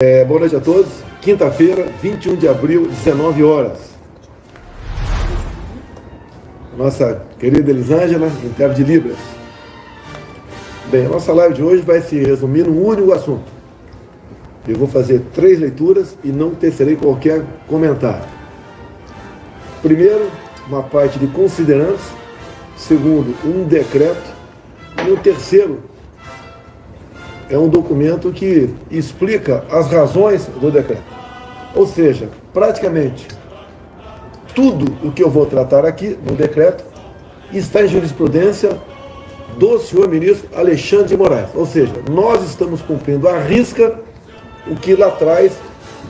Boa noite a todos. Quinta-feira, 21 de abril, 19 horas. Nossa querida Elisângela, intérprete de Libras. Bem, a nossa live de hoje vai se resumir num único assunto. Eu vou fazer 3 leituras e não tecerei qualquer comentário. Primeiro, uma parte de considerandos. Segundo, um decreto. E o terceiro é um documento que explica as razões do decreto. Ou seja, praticamente tudo o que eu vou tratar aqui no decreto está em jurisprudência do senhor ministro Alexandre de Moraes. Ou seja, nós estamos cumprindo à risca o que lá atrás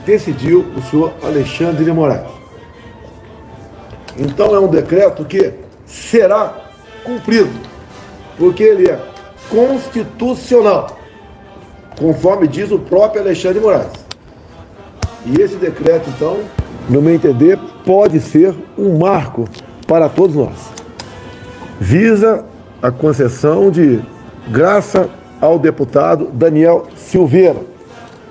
decidiu o senhor Alexandre de Moraes. Então é um decreto que será cumprido, porque ele é constitucional, conforme diz o próprio Alexandre de Moraes. E esse decreto, então, no meu entender, pode ser um marco para todos nós. Visa a concessão de graça ao deputado Daniel Silveira.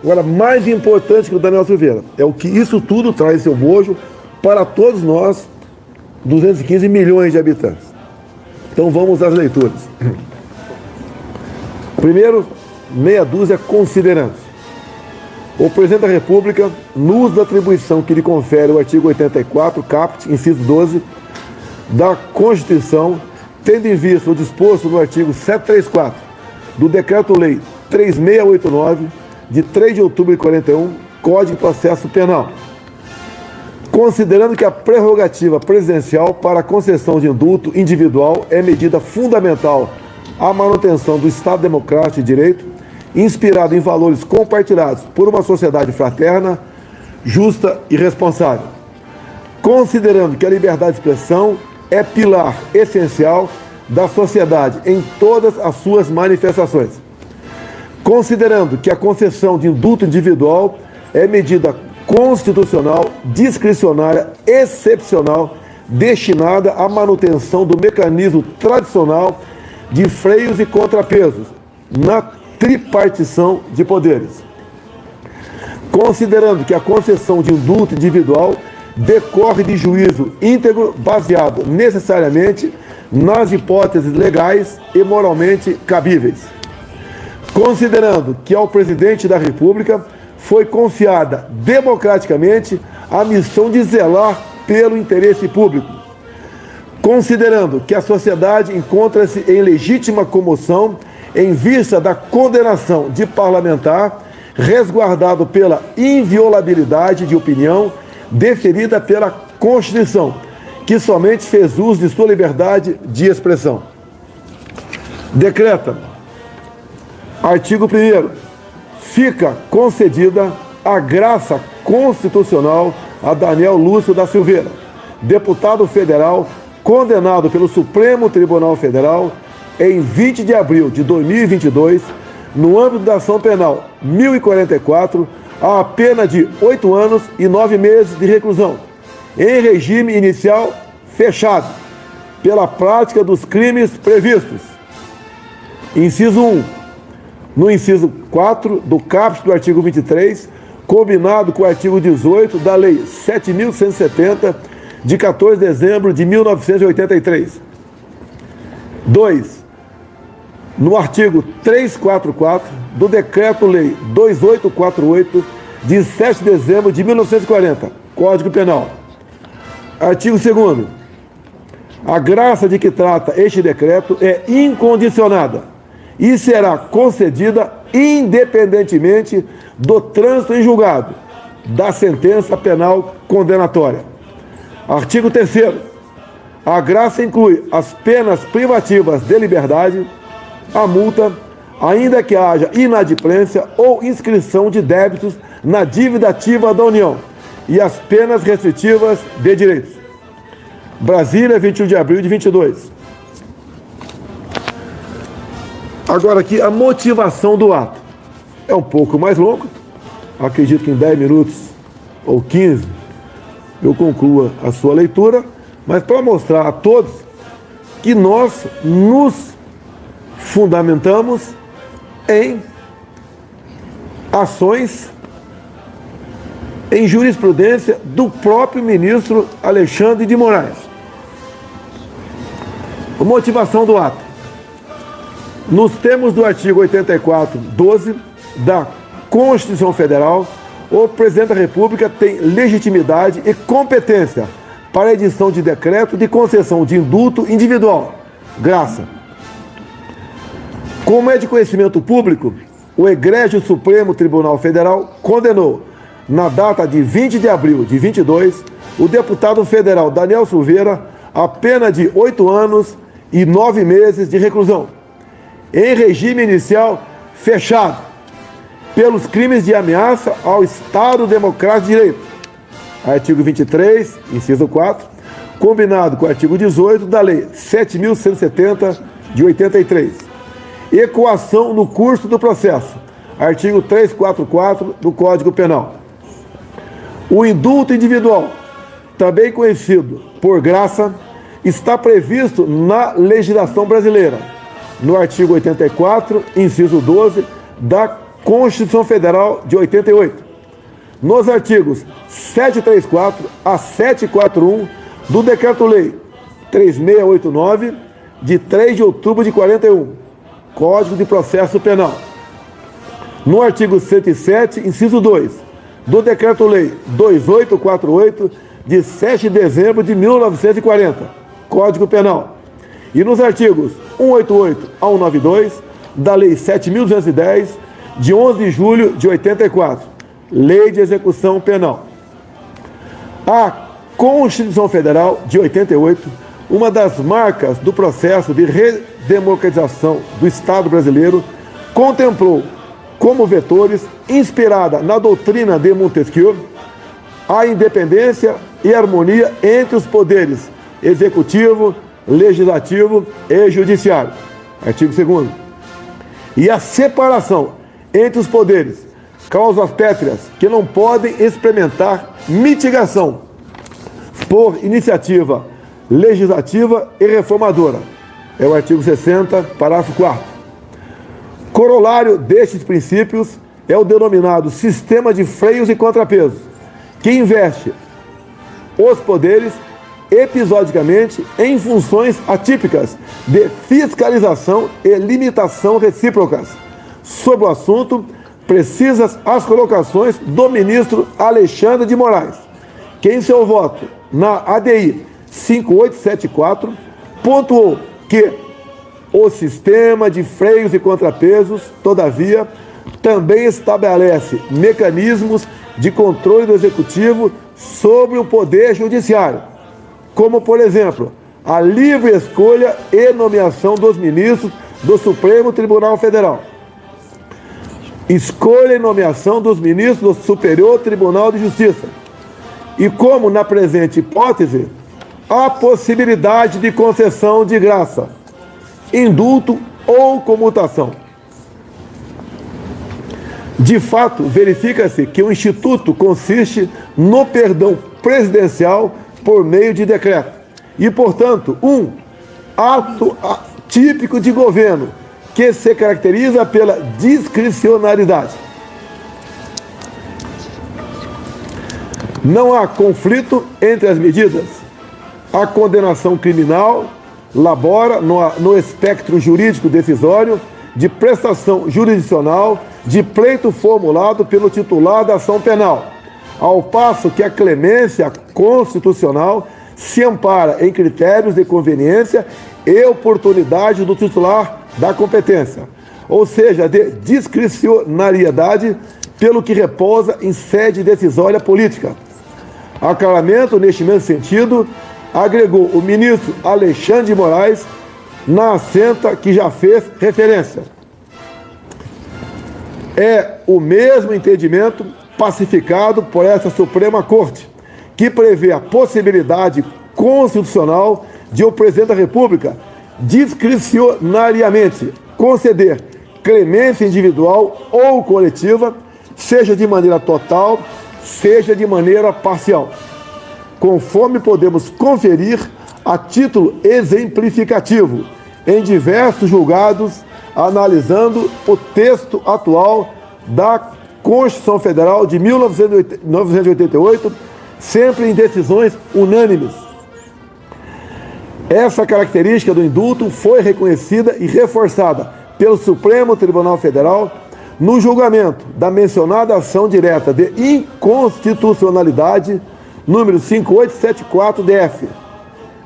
Agora, mais importante que o Daniel Silveira é o que isso tudo traz seu bojo para todos nós, 215 milhões de habitantes. Então vamos às leituras. Primeiro, meia dúzia considerandos. O Presidente da República, no uso da atribuição que lhe confere o artigo 84, caput, inciso 12, da Constituição, tendo em vista o disposto no artigo 734 do Decreto-Lei 3689, de 3 de outubro de 41, Código de Processo Penal. Considerando que a prerrogativa presidencial para a concessão de indulto individual é medida fundamental à manutenção do Estado Democrático de Direito, inspirado em valores compartilhados por uma sociedade fraterna, justa e responsável. Considerando que a liberdade de expressão é pilar essencial da sociedade em todas as suas manifestações. Considerando que a concessão de indulto individual é medida constitucional, discricionária, excepcional, destinada à manutenção do mecanismo tradicional de freios e contrapesos na tripartição de poderes. Considerando que a concessão de indulto individual decorre de juízo íntegro baseado necessariamente nas hipóteses legais e moralmente cabíveis. Considerando que ao Presidente da República foi confiada democraticamente a missão de zelar pelo interesse público. Considerando que a sociedade encontra-se em legítima comoção em vista da condenação de parlamentar, resguardado pela inviolabilidade de opinião deferida pela Constituição, que somente fez uso de sua liberdade de expressão. Decreta. Artigo 1º. Fica concedida a graça constitucional a Daniel Lúcio da Silveira, deputado federal condenado pelo Supremo Tribunal Federal em 20 de abril de 2022, no âmbito da ação penal 1044, a pena de 8 anos e 9 meses de reclusão, em regime inicial fechado, pela prática dos crimes previstos. Inciso 1. No inciso 4 do caput do artigo 23, combinado com o artigo 18 da Lei 7.170, de 14 de dezembro de 1983. 2. No artigo 344 do Decreto-Lei 2848, de 7 de dezembro de 1940, Código Penal. Artigo 2º. A graça de que trata este decreto é incondicionada e será concedida independentemente do trânsito em julgado da sentença penal condenatória. Artigo 3º. A graça inclui as penas privativas de liberdade, a multa, ainda que haja inadimplência ou inscrição de débitos na dívida ativa da União, e as penas restritivas de direitos. Brasília, 21 de abril de 22. Agora aqui a motivação do ato. É um pouco mais longo, acredito que em 10 minutos ou 15 eu conclua a sua leitura, mas para mostrar a todos que nós nos fundamentamos em ações em jurisprudência do próprio ministro Alexandre de Moraes. A motivação do ato. Nos termos do artigo 84, 12 da Constituição Federal, o Presidente da República tem legitimidade e competência para a edição de decreto de concessão de indulto individual, graça. Como é de conhecimento público, o Egrégio Supremo Tribunal Federal condenou, na data de 20 de abril de 22, o deputado federal Daniel Silveira a pena de 8 anos e 9 meses de reclusão, em regime inicial fechado, pelos crimes de ameaça ao Estado Democrático de Direito. Artigo 23, inciso 4, combinado com o artigo 18 da Lei 7.170 de 83. E coação no curso do processo. Artigo 344 do Código Penal. O indulto individual, também conhecido por graça, está previsto na legislação brasileira, no artigo 84, inciso 12 da Constituição Federal de 88, nos artigos 734 a 741 do Decreto-Lei 3689, de 3 de outubro de 41, Código de Processo Penal, no artigo 107, inciso 2, do Decreto-Lei 2848, de 7 de dezembro de 1940, Código Penal, e nos artigos 188 a 192 da Lei 7.210, de 11 de julho de 84, Lei de Execução Penal. A Constituição Federal de 88, uma das marcas do processo de redemocratização do Estado brasileiro, contemplou como vetores, inspirada na doutrina de Montesquieu, a independência e harmonia entre os poderes executivo, legislativo e judiciário. Artigo 2º. E a separação entre os poderes, causas pétreas que não podem experimentar mitigação por iniciativa legislativa e reformadora. É o artigo 60, parágrafo 4º. Corolário destes princípios é o denominado sistema de freios e contrapesos, que investe os poderes episodicamente em funções atípicas de fiscalização e limitação recíprocas. Sobre o assunto, precisas as colocações do ministro Alexandre de Moraes, que em seu voto na ADI 5874 pontuou que o sistema de freios e contrapesos, todavia, também estabelece mecanismos de controle do Executivo sobre o Poder Judiciário, como, por exemplo, a livre escolha e nomeação dos ministros do Supremo Tribunal Federal, escolha e nomeação dos ministros do Superior Tribunal de Justiça, e como, na presente hipótese, a possibilidade de concessão de graça, indulto ou comutação. De fato, verifica-se que o Instituto consiste no perdão presidencial por meio de decreto e, portanto, um ato típico de governo que se caracteriza pela discricionariedade. Não há conflito entre as medidas. A condenação criminal labora no espectro jurídico decisório de prestação jurisdicional de pleito formulado pelo titular da ação penal, ao passo que a clemência constitucional se ampara em critérios de conveniência e oportunidade do titular da competência, ou seja, de discricionariedade, pelo que repousa em sede decisória política. Aclaramento neste mesmo sentido agregou o ministro Alexandre de Moraes na assenta que já fez referência. É o mesmo entendimento pacificado por essa Suprema Corte, que prevê a possibilidade constitucional de o Presidente da República discricionariamente conceder clemência individual ou coletiva, seja de maneira total, seja de maneira parcial, conforme podemos conferir a título exemplificativo em diversos julgados, analisando o texto atual da Constituição Federal de 1988, sempre em decisões unânimes. Essa característica do indulto foi reconhecida e reforçada pelo Supremo Tribunal Federal no julgamento da mencionada ação direta de inconstitucionalidade número 5874-DF.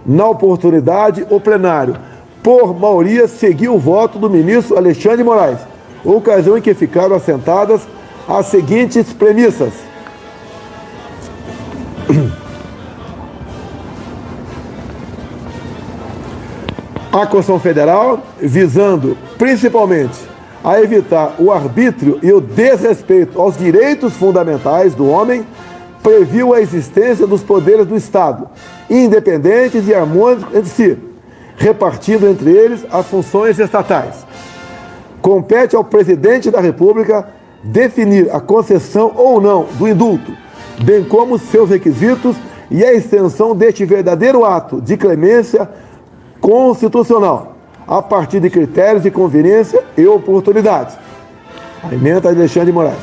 Na oportunidade, o plenário, por maioria, seguiu o voto do ministro Alexandre de Moraes, ocasião em que ficaram assentadas as seguintes premissas. A Constituição Federal, visando principalmente a evitar o arbítrio e o desrespeito aos direitos fundamentais do homem, previu a existência dos poderes do Estado, independentes e harmônicos entre si, repartindo entre eles as funções estatais. Compete ao Presidente da República definir a concessão ou não do indulto, bem como seus requisitos e a extensão deste verdadeiro ato de clemência constitucional, a partir de critérios de conveniência e oportunidade. A emenda de Alexandre de Moraes.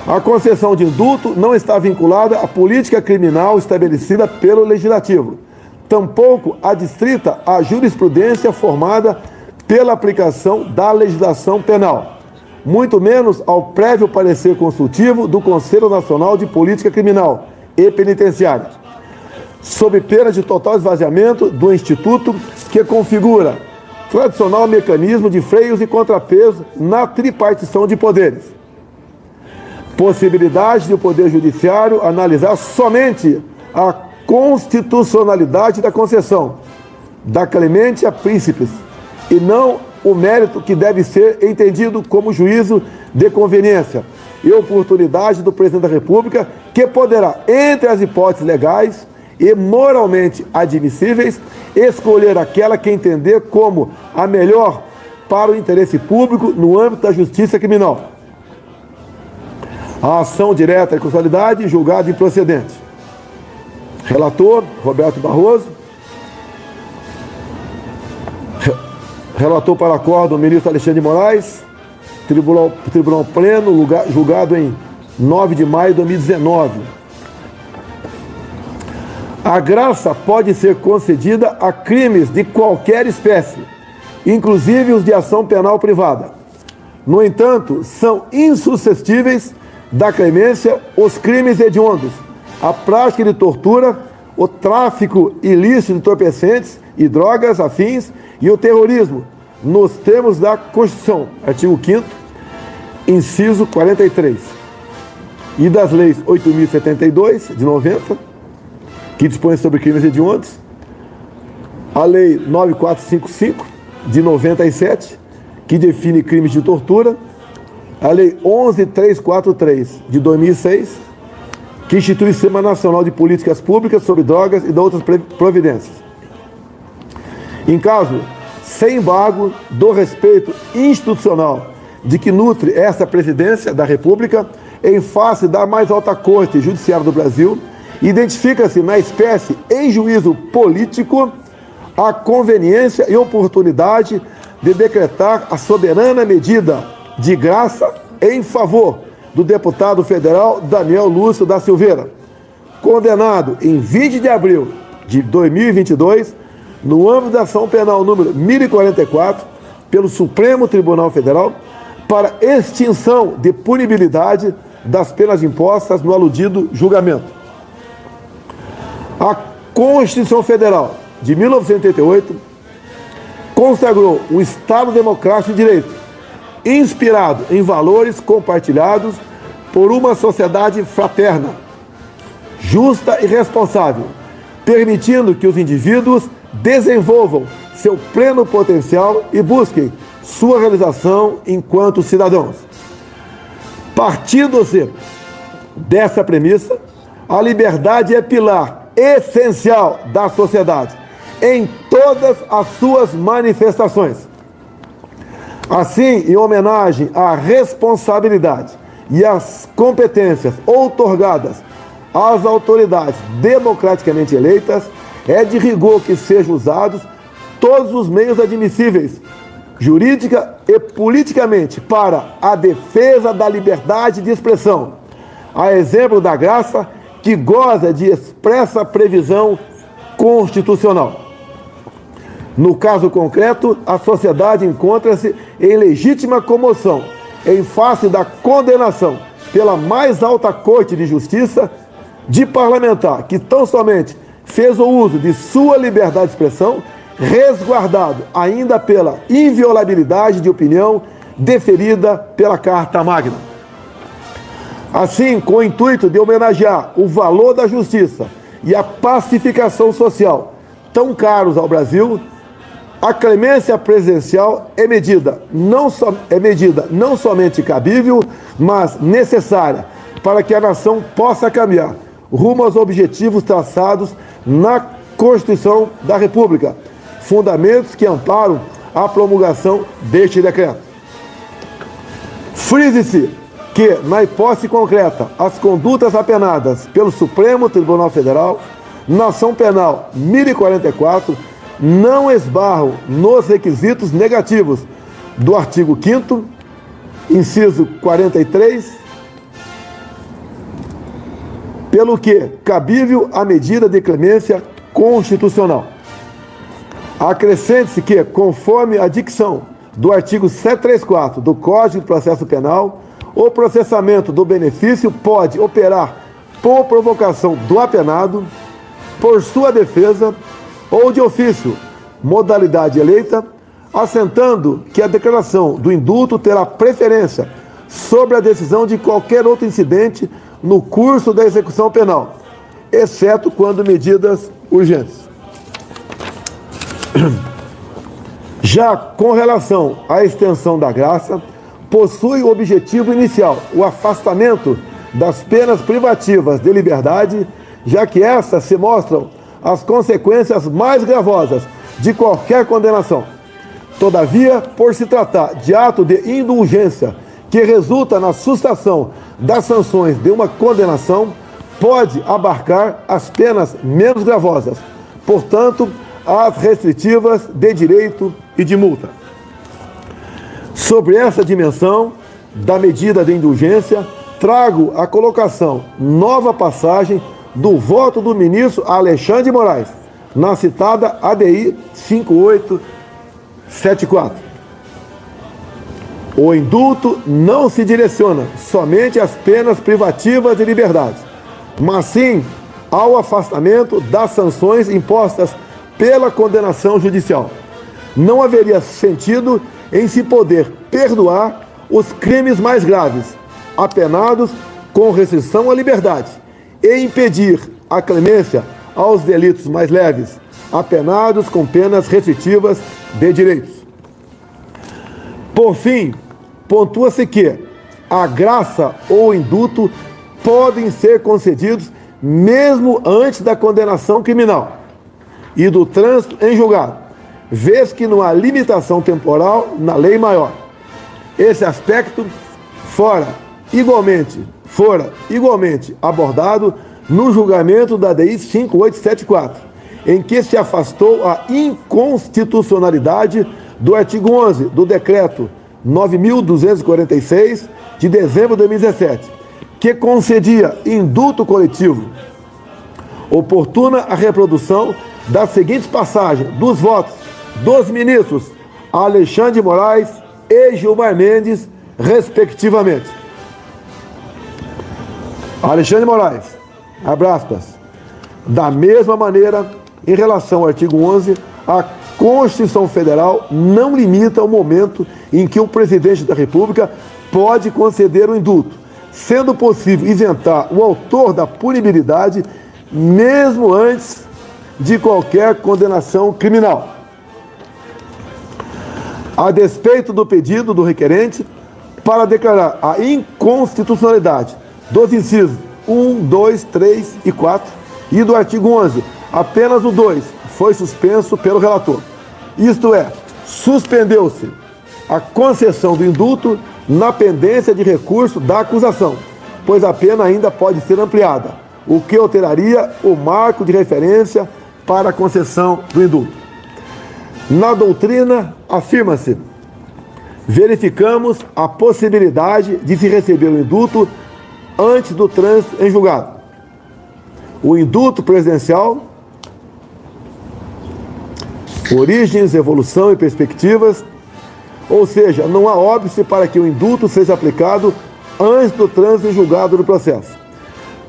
A concessão de indulto não está vinculada à política criminal estabelecida pelo Legislativo, tampouco adstrita à jurisprudência formada pela aplicação da legislação penal, muito menos ao prévio parecer consultivo do Conselho Nacional de Política Criminal e Penitenciária, sob pena de total esvaziamento do Instituto que configura tradicional mecanismo de freios e contrapeso na tripartição de poderes. Possibilidade de o Poder Judiciário analisar somente a constitucionalidade da concessão da clemência a príncipes e não o mérito que deve ser entendido como juízo de conveniência e oportunidade do Presidente da República, que poderá, entre as hipóteses legais e moralmente admissíveis, escolher aquela que entender como a melhor para o interesse público no âmbito da justiça criminal. A ação direta e constitucionalidade julgada improcedente. Relator, Roberto Barroso. Relator para acordo, o ministro Alexandre de Moraes. Tribunal Pleno, julgado em 9 de maio de 2019. A graça pode ser concedida a crimes de qualquer espécie, inclusive os de ação penal privada. No entanto, são insuscetíveis da clemência os crimes hediondos, a prática de tortura, o tráfico ilícito de entorpecentes e drogas afins e o terrorismo, nos termos da Constituição, artigo 5º, inciso 43, e das leis 8.072, de 90, que dispõe sobre crimes hediondos, a lei 9455, de 97, que define crimes de tortura, a lei 11343, de 2006, que institui o Sistema Nacional de Políticas Públicas sobre Drogas e de outras providências. Em caso sem embargo do respeito institucional de que nutre esta Presidência da República em face da mais alta Corte Judiciária do Brasil, identifica-se na espécie em juízo político a conveniência e oportunidade de decretar a soberana medida de graça em favor do deputado federal Daniel Lúcio da Silveira, condenado em 20 de abril de 2022, no âmbito da ação penal número 1044, pelo Supremo Tribunal Federal, para extinção de punibilidade das penas impostas no aludido julgamento. A Constituição Federal de 1988 consagrou um Estado democrático de direito, inspirado em valores compartilhados por uma sociedade fraterna, justa e responsável, permitindo que os indivíduos desenvolvam seu pleno potencial e busquem sua realização enquanto cidadãos. Partindo-se dessa premissa, a liberdade é pilar essencial da sociedade, em todas as suas manifestações. Assim, em homenagem à responsabilidade e às competências outorgadas às autoridades democraticamente eleitas, é de rigor que sejam usados todos os meios admissíveis jurídica e politicamente para a defesa da liberdade de expressão, a exemplo da graça que goza de expressa previsão constitucional. No caso concreto, a sociedade encontra-se em legítima comoção em face da condenação pela mais alta Corte de Justiça de parlamentar que tão somente fez o uso de sua liberdade de expressão, resguardado ainda pela inviolabilidade de opinião deferida pela Carta Magna. Assim, com o intuito de homenagear o valor da justiça e a pacificação social tão caros ao Brasil, a clemência presidencial é medida não somente cabível, mas necessária para que a nação possa caminhar rumo aos objetivos traçados na Constituição da República, fundamentos que amparam a promulgação deste decreto. Frise-se que, na hipótese concreta, as condutas apenadas pelo Supremo Tribunal Federal, na ação penal 1044, não esbarram nos requisitos negativos do artigo 5º, inciso 43, pelo que cabível a medida de clemência constitucional. Acrescente-se que, conforme a dicção do artigo 734 do Código de Processo Penal, o processamento do benefício pode operar por provocação do apenado, por sua defesa ou de ofício, modalidade eleita, assentando que a declaração do indulto terá preferência sobre a decisão de qualquer outro incidente no curso da execução penal, exceto quando medidas urgentes. Já com relação à extensão da graça, possui o objetivo inicial, o afastamento das penas privativas de liberdade, já que essas se mostram as consequências mais gravosas de qualquer condenação. Todavia, por se tratar de ato de indulgência que resulta na sustação das sanções de uma condenação, pode abarcar as penas menos gravosas, portanto, as restritivas de direito e de multa. Sobre essa dimensão da medida de indulgência, trago a colocação nova passagem do voto do ministro Alexandre de Moraes, na citada ADI 5874. O indulto não se direciona somente às penas privativas de liberdade, mas sim ao afastamento das sanções impostas pela condenação judicial. Não haveria sentido em se poder perdoar os crimes mais graves, apenados com restrição à liberdade, e impedir a clemência aos delitos mais leves, apenados com penas restritivas de direitos. Por fim, pontua-se que a graça ou indulto podem ser concedidos mesmo antes da condenação criminal e do trânsito em julgado, vez que não há limitação temporal na lei maior. Esse aspecto fora igualmente abordado no julgamento da DI 5874, em que se afastou a inconstitucionalidade do artigo 11 do Decreto 9.246, de dezembro de 2017, que concedia indulto coletivo. Oportuna a reprodução das seguintes passagens dos votos dos ministros Alexandre de Moraes e Gilmar Mendes, respectivamente. Alexandre de Moraes, abre aspas, da mesma maneira, em relação ao artigo 11, a Constituição Federal não limita o momento em que o presidente da República pode conceder o indulto, sendo possível isentar o autor da punibilidade mesmo antes de qualquer condenação criminal. A despeito do pedido do requerente para declarar a inconstitucionalidade dos incisos 1, 2, 3 e 4 e do artigo 11, apenas o 2 foi suspenso pelo relator. Isto é, suspendeu-se a concessão do indulto na pendência de recurso da acusação, pois a pena ainda pode ser ampliada, o que alteraria o marco de referência para a concessão do indulto. Na doutrina, afirma-se verificamos a possibilidade de se receber o indulto antes do trânsito em julgado. O indulto presidencial, origens, evolução e perspectivas, ou seja, não há óbice para que o indulto seja aplicado antes do trânsito em julgado do processo.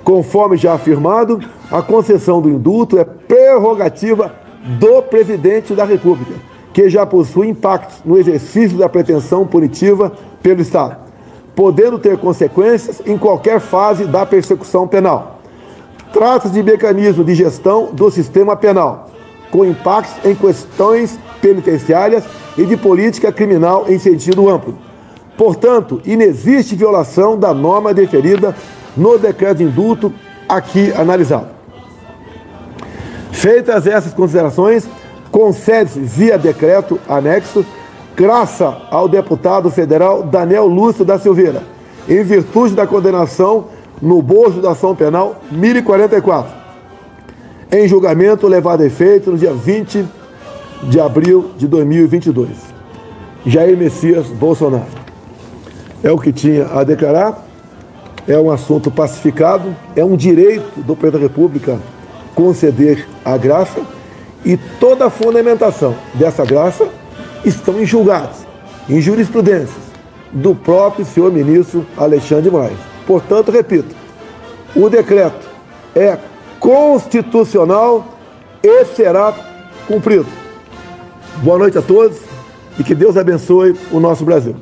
Conforme já afirmado, a concessão do indulto é prerrogativa do presidente da República, que já possui impactos no exercício da pretensão punitiva pelo Estado, podendo ter consequências em qualquer fase da persecução penal. Trata-se de mecanismo de gestão do sistema penal, com impactos em questões penitenciárias e de política criminal em sentido amplo. Portanto, inexiste violação da norma deferida no decreto de indulto aqui analisado. Feitas essas considerações, concede-se via decreto anexo graça ao deputado federal Daniel Lúcio da Silveira, em virtude da condenação no bojo da ação penal 1044, em julgamento levado a efeito no dia 20 de abril de 2022. Jair Messias Bolsonaro. É o que tinha a declarar, é um assunto pacificado, é um direito do presidente da República conceder a graça, e toda a fundamentação dessa graça estão em julgados, em jurisprudências do próprio senhor ministro Alexandre de Moraes. Portanto, repito, o decreto é constitucional e será cumprido. Boa noite a todos e que Deus abençoe o nosso Brasil.